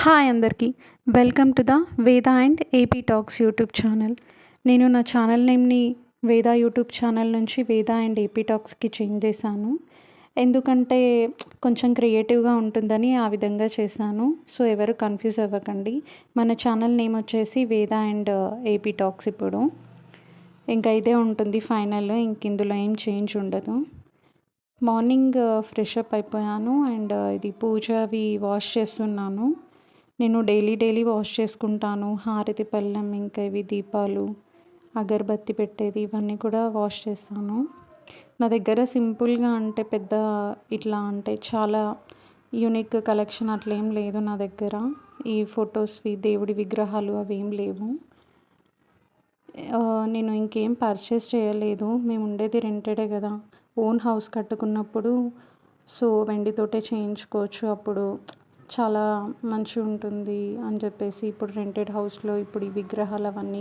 Hi అందరికీ. Welcome to the వేద and AP talks YouTube channel. నేను నా ఛానల్ నేమ్ని వేద యూట్యూబ్ ఛానల్ నుంచి వేద అండ్ ఏపీ టాక్స్కి చేంజ్ చేశాను. ఎందుకంటే కొంచెం క్రియేటివ్గా ఉంటుందని ఆ విధంగా చేశాను. సో ఎవరు కన్ఫ్యూజ్ అవ్వకండి. మన ఛానల్ నేమ్ వచ్చేసి వేద అండ్ ఏపీ టాక్స్. ఇప్పుడు ఇంకా ఇదే ఉంటుంది ఫైనల్. ఇంక ఇందులో ఏం చేంజ్ ఉండదు. మార్నింగ్ ఫ్రెష్ అప్ అయిపోయాను అండ్ ఇది పూజ అవి వాష్ చేస్తున్నాను. నేను డైలీ వాష్ చేసుకుంటాను. హారతి పళ్ళెం, ఇంకా ఇవి దీపాలు, అగరబత్తి పెట్టేది, ఇవన్నీ కూడా వాష్ చేస్తాను. నా దగ్గర సింపుల్గా అంటే పెద్ద ఇట్లా అంటే చాలా యూనిక్ కలెక్షన్ అట్లా ఏం లేదు నా దగ్గర. ఈ ఫొటోస్వి, దేవుడి విగ్రహాలు అవి ఏం లేవు. నేను ఇంకేం పర్చేస్ చేయలేదు. మేము ఉండేది రెంటెడే కదా, ఓన్ హౌస్ కట్టుకున్నప్పుడు సో వెండితోటే చేయించుకోవచ్చు, అప్పుడు చాలా మంచిగా ఉంటుంది అని చెప్పేసి ఇప్పుడు రెంటెడ్ హౌస్లో ఇప్పుడు ఈ విగ్రహాలు అవన్నీ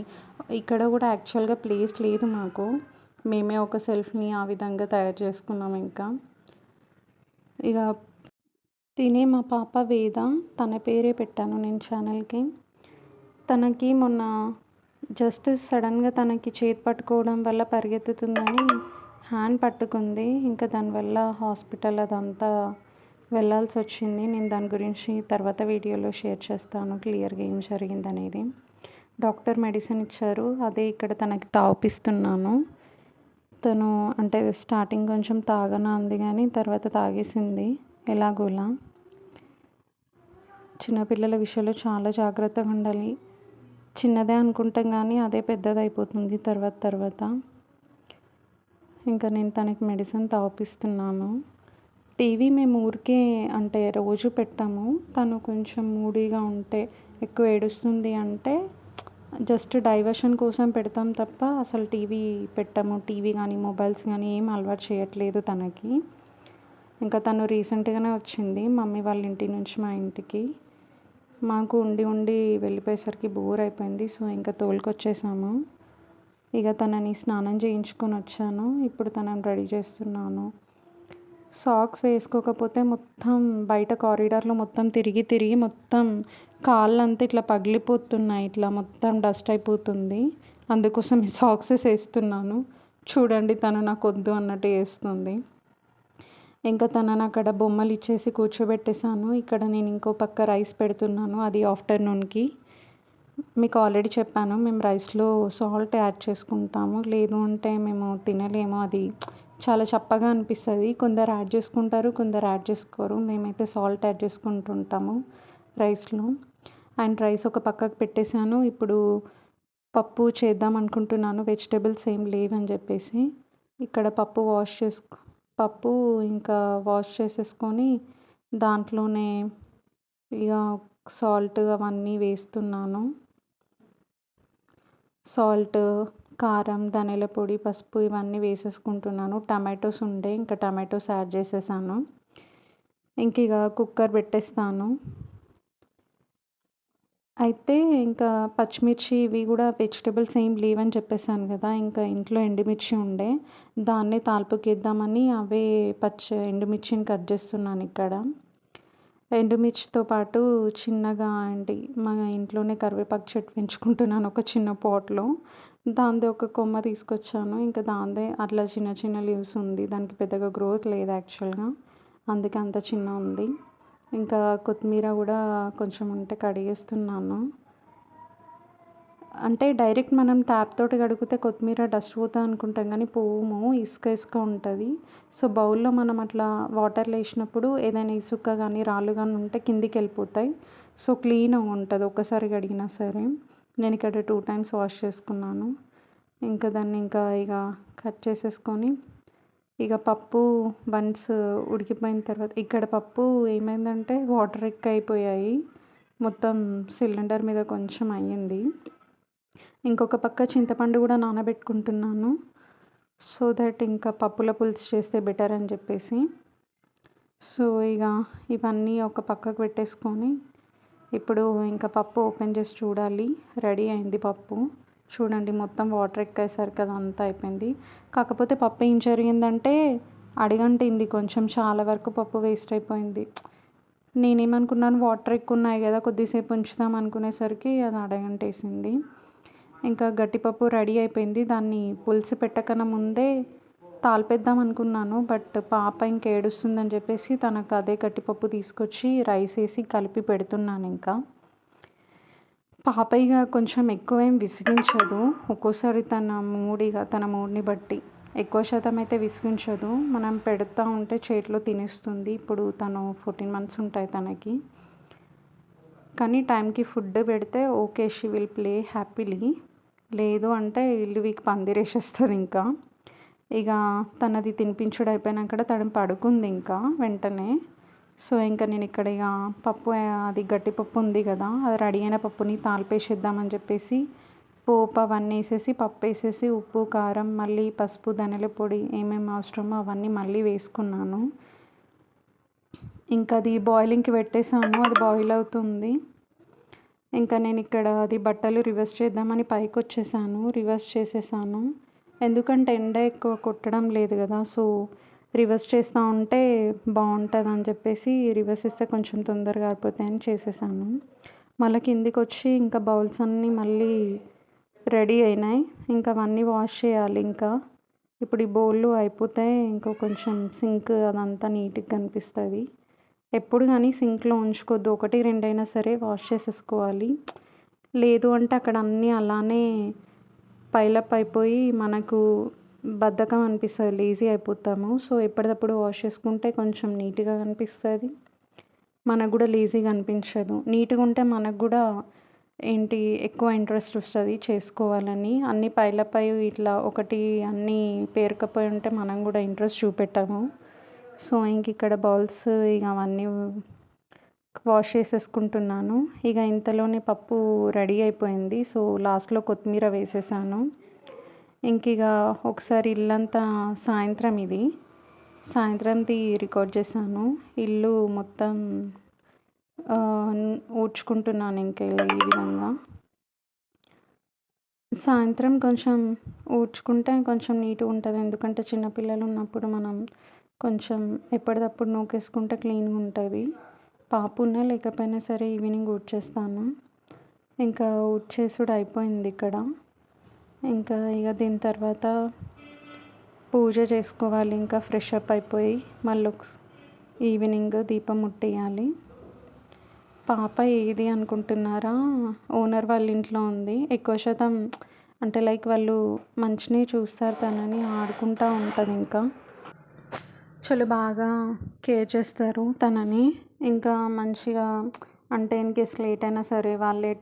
ఇక్కడ కూడా యాక్చువల్గా ప్లేస్ లేదు మాకు. మేమే ఒక సెల్ఫ్ని ఆ విధంగా తయారు చేసుకున్నాం. ఇంకా ఇక తినే మా పాప వేద, తన పేరే పెట్టాను నేను ఛానల్కి. తనకి మొన్న జస్ట్ సడన్గా తనకి చేతి పట్టుకోవడం వల్ల పరిగెత్తుతుందని హ్యాండ్ పట్టుకుంది. ఇంకా దానివల్ల హాస్పిటల్ అదంతా వెళ్ళాల్సి వచ్చింది. నేను దాని గురించి తర్వాత వీడియోలో షేర్ చేస్తాను క్లియర్గా ఏం జరిగింది అనేది. డాక్టర్ మెడిసిన్ ఇచ్చారు, అదే ఇక్కడ తనకి తాగిపిస్తున్నాను. తను అంటే స్టార్టింగ్ కొంచెం తాగనా అంది కానీ తర్వాత తాగేసింది ఎలాగోలా. చిన్నపిల్లల విషయంలో చాలా జాగ్రత్తగా ఉండాలి. చిన్నదే అనుకుంటాం కానీ అదే పెద్దదైపోతుంది తర్వాత. ఇంకా నేను తనకి మెడిసిన్ తాగిపిస్తున్నాను. టీవీ మేము ఊరికే అంటే రోజు పెట్టాము. తను కొంచెం మూడీగా ఉంటే, ఎక్కువ ఏడుస్తుంది అంటే జస్ట్ డైవర్షన్ కోసం పెడతాం తప్ప అసలు టీవీ పెట్టాము. టీవీ కానీ మొబైల్స్ కానీ ఏం అలవాటు చేయట్లేదు తనకి. ఇంకా తను రీసెంట్గానే వచ్చింది మమ్మీ వాళ్ళ ఇంటి నుంచి మా ఇంటికి. మాకు ఉండి వెళ్ళిపోయేసరికి బోర్ అయిపోయింది. సో ఇంకా తోలుకొచ్చేసాము. ఇక తనని స్నానం చేయించుకొని వచ్చాను. ఇప్పుడు తనని రెడీ చేస్తున్నాను. సాక్స్ వేసుకోకపోతే మొత్తం బయట కారిడార్లో మొత్తం తిరిగి మొత్తం కాళ్ళంతా ఇట్లా పగిలిపోతున్నాయి, ఇట్లా మొత్తం డస్ట్ అయిపోతుంది. అందుకోసం ఈ సాక్సెస్ వేస్తున్నాను. చూడండి తను నాకు వద్దు అన్నట్టు వేస్తుంది. ఇంకా తనని అక్కడ బొమ్మలు ఇచ్చేసి కూర్చోబెట్టేశాను. ఇక్కడ నేను ఇంకో పక్క రైస్ పెడుతున్నాను, అది ఆఫ్టర్నూన్కి. మీకు ఆల్రెడీ చెప్పాను మేము రైస్లో సాల్ట్ యాడ్ చేసుకుంటాము, లేదు అంటే మేము తినలేము, అది చాలా చప్పగా అనిపిస్తుంది. కొందరు యాడ్ చేసుకుంటారు, కొందరు యాడ్ చేసుకోరు. మేమైతే సాల్ట్ యాడ్ చేసుకుంటుంటాము రైస్లో. అండ్ రైస్ ఒక పక్కకు పెట్టేశాను. ఇప్పుడు పప్పు చేద్దాం అనుకుంటున్నాను, వెజిటేబుల్స్ ఏం లేవని చెప్పేసి. ఇక్కడ పప్పు ఇంకా వాష్ చేసేసుకొని దాంట్లోనే ఇక సాల్ట్ అవన్నీ వేస్తున్నాను. సాల్ట్, కారం, ధనియాల పొడి, పసుపు ఇవన్నీ వేసేసుకుంటున్నాను. టమాటోస్ ఉండే ఇంకా టమాటోస్ యాడ్ చేసేసాను. ఇక కుక్కర్ పెట్టేస్తాను. అయితే ఇంకా పచ్చిమిర్చి ఇవి కూడా వెజిటేబుల్స్ ఏం లేవని చెప్పేసాను కదా, ఇంకా ఇంట్లో ఎండుమిర్చి ఉండే దాన్నే తాలింపుకేద్దామని అవే ఎండుమిర్చిని కట్ చేస్తున్నాను. ఇక్కడ ఎండుమిర్చితో పాటు చిన్నగా అండి మా ఇంట్లోనే కరివేపాకు చెట్టు పెంచుకుంటున్నాను ఒక చిన్న పాట్లో. దాందే ఒక కొమ్మ తీసుకొచ్చాను. ఇంకా దాందే అట్లా చిన్న లీవ్స్ ఉంది. దానికి పెద్దగా గ్రోత్ లేదు యాక్చువల్గా, అందుకే అంత చిన్న ఉంది. ఇంకా కొత్తిమీర కూడా కొంచెం ఉంటే కడిగేస్తున్నాను. అంటే డైరెక్ట్ మనం ట్యాప్ తోటి కడిగితే కొత్తిమీర డస్ట్ పోతుంది అనుకుంటాం కానీ పోము, ఇసుక ఉంటుంది. సో బౌల్లో మనం అట్లా వాటర్లో వేసినప్పుడు ఏదైనా ఇసుక కానీ రాళ్ళు కానీ ఉంటే కిందికి వెళ్ళిపోతాయి. సో క్లీన్గా ఉంటుంది ఒక్కసారి కడిగినా సరే. నేను ఇక్కడ 2 times వాష్ చేసుకున్నాను. ఇంకా దాన్ని ఇక కట్ చేసేసుకొని ఇక పప్పు వన్స్ ఉడికిపోయిన తర్వాత ఇక్కడ పప్పు ఏమైందంటే వాటర్ ఎక్కువ అయిపోయాయి, మొత్తం సిలిండర్ మీద కొంచెం అయ్యింది. ఇంకొక పక్క చింతపండు కూడా నానబెట్టుకుంటున్నాను, సో దట్ ఇంకా పప్పుల పులుసు చేస్తే బెటర్ అని చెప్పేసి. సో ఇక ఇవన్నీ ఒక పక్కకు పెట్టేసుకొని ఇప్పుడు ఇంకా పప్పు ఓపెన్ చేసి చూడాలి. రెడీ అయింది పప్పు. చూడండి మొత్తం వాటర్ ఎక్కేసరికి అది అంతా అయిపోయింది. కాకపోతే పప్పు ఏం జరిగిందంటే అడిగంటింది కొంచెం, చాలా వరకు పప్పు వేస్ట్ అయిపోయింది. నేనేమనుకున్నాను వాటర్ ఎక్కువ ఉన్నాయి కదా, కొద్దిసేపు ఉంచుదాం అనుకునేసరికి అది అడగంటేసింది. ఇంకా గట్టిపప్పు రెడీ అయిపోయింది. దాన్ని పులుసు పెట్టకన్నా ముందే తాలిపేద్దాం అనుకున్నాను. బట్ పాప ఇంక ఏడుస్తుందని చెప్పేసి తనకు అదే గట్టిపప్పు తీసుకొచ్చి రైస్ వేసి కలిపి పెడుతున్నాను ఇంకా. పాప ఇక కొంచెం ఎక్కువేం విసిగించదు. ఒక్కోసారి తన మూడ్ని బట్టి ఎక్కువ శాతం అయితే విసిగించదు. మనం పెడుతూ ఉంటే చేతిలో తినేస్తుంది. ఇప్పుడు తను 14 మంత్స్ ఉంటాయి తనకి. కానీ టైంకి ఫుడ్ పెడితే okay, she will play happily. లేదు అంటే ఇల్లు వీక్ పందిరేసేస్తుంది ఇంకా. ఇక తనది తినిపించుడు అయిపోయినాక తను పడుకుంది ఇంకా వెంటనే. సో ఇంకా నేను ఇక్కడ ఇక పప్పు అది గట్టిపప్పు ఉంది కదా, అది రెడీ అయిన పప్పుని తాలిపేసేద్దామని చెప్పేసి పోపు అవన్నీ వేసేసి పప్పు వేసేసి ఉప్పు కారం మళ్ళీ పసుపు ధనియాల పొడి ఏమేమి అవసరమో అవన్నీ మళ్ళీ వేసుకున్నాను. ఇంకా అది బాయిలింగ్కి పెట్టేసాను, అది బాయిల్ అవుతుంది. ఇంకా నేను ఇక్కడ అది బట్టలు రివర్స్ చేద్దామని పైకి వచ్చేసాను, రివర్స్ చేసేసాను. ఎందుకంటే ఎండ ఎక్కువ కొట్టడం లేదు కదా, సో రివర్స్ చేస్తూ ఉంటే బాగుంటుంది అని చెప్పేసి రివర్స్ ఇస్తే కొంచెం తొందరగా అయిపోతాయని చేసేసాను. మళ్ళీ కిందికి వచ్చి ఇంకా బౌల్స్ అన్నీ మళ్ళీ రెడీ అయినాయి. ఇంకా అవన్నీ వాష్ చేయాలి ఇంకా. ఇప్పుడు ఈ బౌళ్ళు అయిపోతే ఇంకో కొంచెం సింక్ అదంతా నీట్గా కనిపిస్తుంది. ఎప్పుడు కానీ సింక్లో ఉంచుకోవద్దు, 1, 2 అయినా సరే వాష్ చేసేసుకోవాలి. లేదు అంటే అక్కడ అన్నీ అలానే పైలప్ అయిపోయి మనకు బద్ధకం అనిపిస్తుంది, లేజీ అయిపోతాము. సో ఎప్పటికప్పుడు వాష్ చేసుకుంటే కొంచెం నీట్గా కనిపిస్తుంది, మనకు కూడా లేజీగా అనిపించదు. నీట్గా ఉంటే మనకు కూడా ఎక్కువ ఇంట్రెస్ట్ వస్తుంది చేసుకోవాలని. అన్నీ పైలప్ అయ్యి ఇట్లా ఒకటి అన్నీ పేరుకపోయి ఉంటే మనం కూడా ఇంట్రెస్ట్ చూపెట్టాము. సో ఇంక ఇక్కడ బౌల్స్ ఇక అవన్నీ వాష్ చేసేసుకుంటున్నాను. ఇక ఇంతలోనే పప్పు రెడీ అయిపోయింది. సో లాస్ట్లో కొత్తిమీర వేసేసాను. ఇంక ఇక ఒకసారి ఇల్లంతా సాయంత్రంది రికార్డ్ చేశాను. ఇల్లు మొత్తం ఊడ్చుకుంటున్నాను ఇంకా ఈ విధంగా. సాయంత్రం కొంచెం ఊడ్చుకుంటే కొంచెం నీట్గా ఉంటుంది. ఎందుకంటే చిన్నపిల్లలు ఉన్నప్పుడు మనం కొంచెం ఎప్పటికప్పుడు నూకేసుకుంటే క్లీన్గా ఉంటుంది. పాప ఉన్నా లేకపోయినా సరే ఈవినింగ్ ఊడ్చేస్తాను. ఇంకా ఊడ్చేసుడు అయిపోయింది ఇక్కడ. ఇంకా ఇక దీని తర్వాత పూజ చేసుకోవాలి. ఇంకా ఫ్రెష్ అప్ అయిపోయి మళ్ళీ ఈవినింగ్ దీపం ముట్టేయాలి. పాప ఏది అనుకుంటున్నారా, ఓనర్ వాళ్ళ ఇంట్లో ఉంది. ఎక్కువ శాతం అంటే లైక్ వాళ్ళు మంచిని చూస్తారు, తనని ఆడుకుంటూ ఉంటుంది. ఇంకా చాలా బాగా కేర్ చేస్తారు తనని. ఇంకా మంచిగా అంటే ఇన్కేస్ లేట్ అయినా సరే వాళ్ళే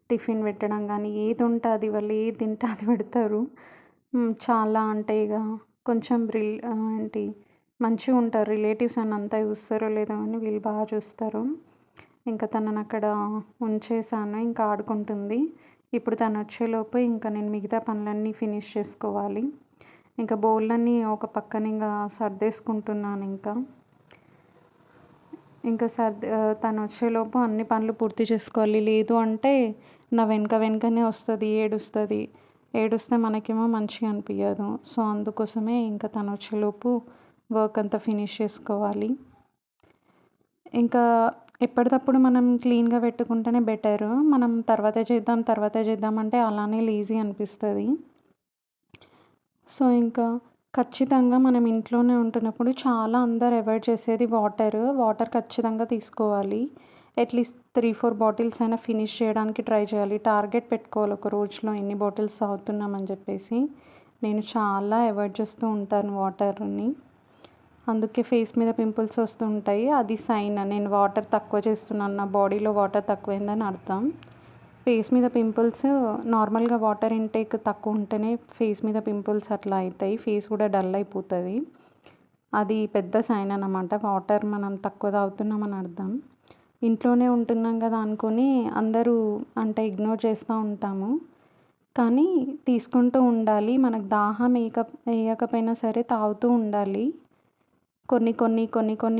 టిఫిన్ పెట్టడం కానీ ఏది ఉంటే అది, వాళ్ళు ఏది తింటే అది పెడతారు. చాలా అంటే ఇక కొంచెం మంచిగా ఉంటారు. రిలేటివ్స్ అని అంతా చూస్తారో లేదో కానీ వీళ్ళు బాగా చూస్తారు. ఇంకా తనని అక్కడ ఉంచేసాను, ఇంకా ఆడుకుంటుంది. ఇప్పుడు తను వచ్చేలోపు ఇంకా నేను మిగతా పనులన్నీ ఫినిష్ చేసుకోవాలి. ఇంకా బౌళ్ళన్నీ ఒక పక్కన ఇంకా సర్దేసుకుంటున్నాను. ఇంకా తను వచ్చేలోపు అన్ని పనులు పూర్తి చేసుకోవాలి. లేదు అంటే నా వెనకనే వస్తుంది, ఏడుస్తే మనకేమో మంచిగా అనిపించదు. సో అందుకోసమే ఇంకా తను వచ్చేలోపు వర్క్ అంతా ఫినిష్ చేసుకోవాలి. ఇంకా ఎప్పటికప్పుడు మనం క్లీన్గా పెట్టుకుంటేనే బెటర్. మనం తర్వాత చేద్దాం అంటే అలానే లేజీ అనిపిస్తుంది. సో ఇంకా ఖచ్చితంగా మనం ఇంట్లోనే ఉంటున్నప్పుడు చాలా అందరు అవాయిడ్ చేసేది వాటర్ ఖచ్చితంగా తీసుకోవాలి. అట్లీస్ట్ 3-4 బాటిల్స్ అయినా ఫినిష్ చేయడానికి ట్రై చేయాలి. టార్గెట్ పెట్టుకోవాలి ఒక రోజులో ఎన్ని బాటిల్స్ తాగుతున్నామని చెప్పేసి. నేను చాలా అవాయిడ్ చేస్తూ ఉంటాను వాటర్ని. అందుకే ఫేస్ మీద పింపుల్స్ వస్తూ ఉంటాయి. అది సైన్ నేను వాటర్ తక్కువ చేస్తున్నాను, నా బాడీలో వాటర్ తక్కువైందని అర్థం. ఫేస్ మీద పింపుల్స్ నార్మల్గా వాటర్ ఇంటేక్ తక్కువ ఉంటేనే ఫేస్ మీద పింపుల్స్ అట్లా అవుతాయి, ఫేస్ కూడా డల్ అయిపోతుంది. అది పెద్ద సైన్ అన్నమాట, వాటర్ మనం తక్కువ తాగుతున్నామని అర్థం. ఇంట్లోనే ఉంటున్నాం కదా అనుకొని అందరూ అంటే ఇగ్నోర్ చేస్తూ ఉంటాము. కానీ తీసుకుంటూ ఉండాలి. మనకు దాహం వేయకపోయినా సరే తాగుతూ ఉండాలి. కొన్ని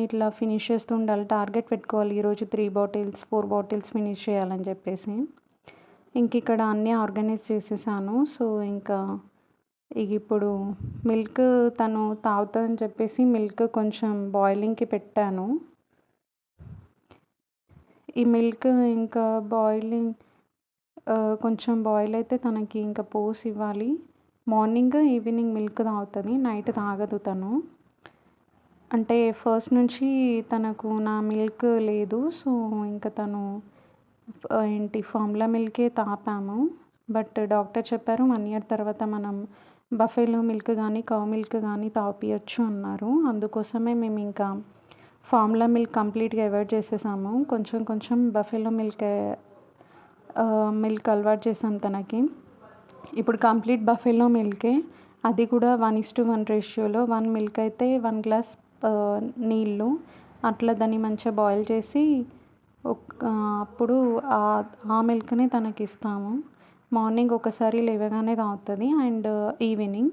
ఇట్లా ఫినిష్ చేస్తూ ఉండాలి. టార్గెట్ పెట్టుకోవాలి, ఈరోజు 3 బాటిల్స్ 4 బాటిల్స్ ఫినిష్ చేయాలని చెప్పేసి. ఇక్కడ అన్నీ ఆర్గనైజ్ చేసేసాను. సో ఇంకా ఇప్పుడు మిల్క్ తను తాగుతుందని చెప్పేసి మిల్క్ కొంచెం బాయిలింగ్కి పెట్టాను. ఈ మిల్క్ ఇంకా బాయిలింగ్ కొంచెం బాయిల్ అయితే తనకి ఇంకా పోసి ఇవ్వాలి. మార్నింగ్, ఈవినింగ్ మిల్క్ తాగుతుంది. నైట్ తాగదు తను. అంటే ఫస్ట్ నుంచి తనకు నా మిల్క్ లేదు. సో, ఇంకా తను ఫార్ములా మిల్కే తాపాము. బట్ డాక్టర్ చెప్పారు 1 ఇయర్ తర్వాత మనం బఫెలో మిల్క్ కానీ, కౌ మిల్క్ కానీ తాపియొచ్చు అన్నారు. అందుకోసమే మేము ఇంకా ఫార్ములా మిల్క్ కంప్లీట్‌గా అవాయిడ్ చేసేసాము. కొంచెం కొంచెం బఫెలో మిల్క్ అలవాటు చేశాం తనకి. ఇప్పుడు కంప్లీట్ బఫెలో మిల్కే. అది కూడా 1:1 రేషియోలో 1 మిల్క్ అయితే 1 గ్లాస్ నీళ్ళు అట్లా దాన్ని మంచిగా బాయిల్ చేసి అప్పుడు ఆ మిల్క్‌నే తనకిస్తాము. మార్నింగ్ ఒకసారి లేవగానే తాగుతుంది and evening.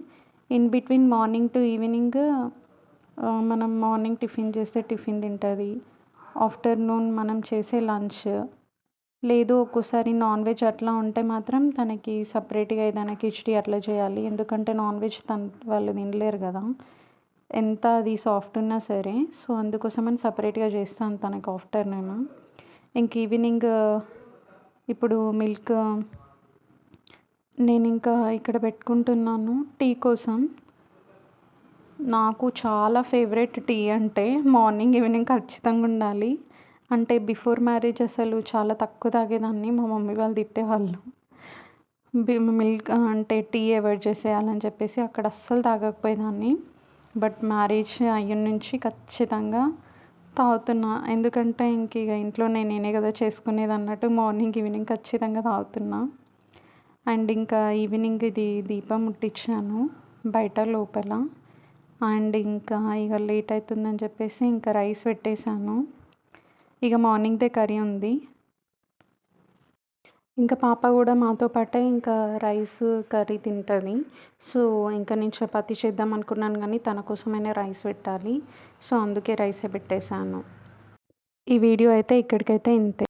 In between morning to evening మనం మార్నింగ్ టిఫిన్ చేస్తే టిఫిన్ తింటుంది. ఆఫ్టర్నూన్ మనం చేసే లంచ్, లేదు ఒక్కోసారి నాన్ వెజ్ అట్లా ఉంటే మాత్రం తనకి సపరేట్‌గా ఏదైనా కిచిడి అట్లా చేయాలి. ఎందుకంటే నాన్ వెజ్ వాళ్ళు తినలేరు కదా! ఎంత అది సాఫ్ట్ ఉన్నా సరే. సో, అందుకోసమని సపరేట్‌గా చేస్తాను తనకి ఆఫ్టర్నూన్. ఇంక ఈవినింగ్ ఇప్పుడు మిల్క్ నేనింకా ఇక్కడ పెట్టుకుంటున్నాను టీ కోసం. నాకు చాలా ఫేవరెట్ టీ అంటే మార్నింగ్, ఈవినింగ్ ఖచ్చితంగా ఉండాలి. అంటే బిఫోర్ మ్యారేజ్ అసలు చాలా తక్కువ తాగేదాన్ని. మా మమ్మీ వాళ్ళు తిట్టేవాళ్ళు. మిల్క్ అంటే టీ అవాయిడ్ చేసేయాలని చెప్పేసి అక్కడ అస్సలు తాగకపోయేదాన్ని. బట్ మ్యారేజ్ అయ్యిన నుంచి ఖచ్చితంగా తాగుతున్నా. ఎందుకంటే ఇక ఇంట్లోనే నేనే కదా చేసుకునేది అన్నట్టు మార్నింగ్, ఈవినింగ్ ఖచ్చితంగా తాగుతున్నా. అండ్ ఇంకా ఈవినింగ్ ఇది దీపం ముట్టించాను బయట, లోపల. అండ్ ఇంకా ఇక లేట్ అవుతుందని చెప్పేసి ఇంకా రైస్ పెట్టేశాను. ఇక మార్నింగ్దే కర్రీ ఉంది. ఇంకా పాప కూడా మాతో పాటే ఇంకా రైస్, కర్రీ తింటుంది. సో, ఇంకా నేను చపాతీ చేద్దాం అనుకున్నాను కానీ తన కోసమైనా రైస్ పెట్టాలి. సో, అందుకే రైసే పెట్టేశాను. ఈ వీడియో అయితే ఇక్కడికైతే ఇంతే.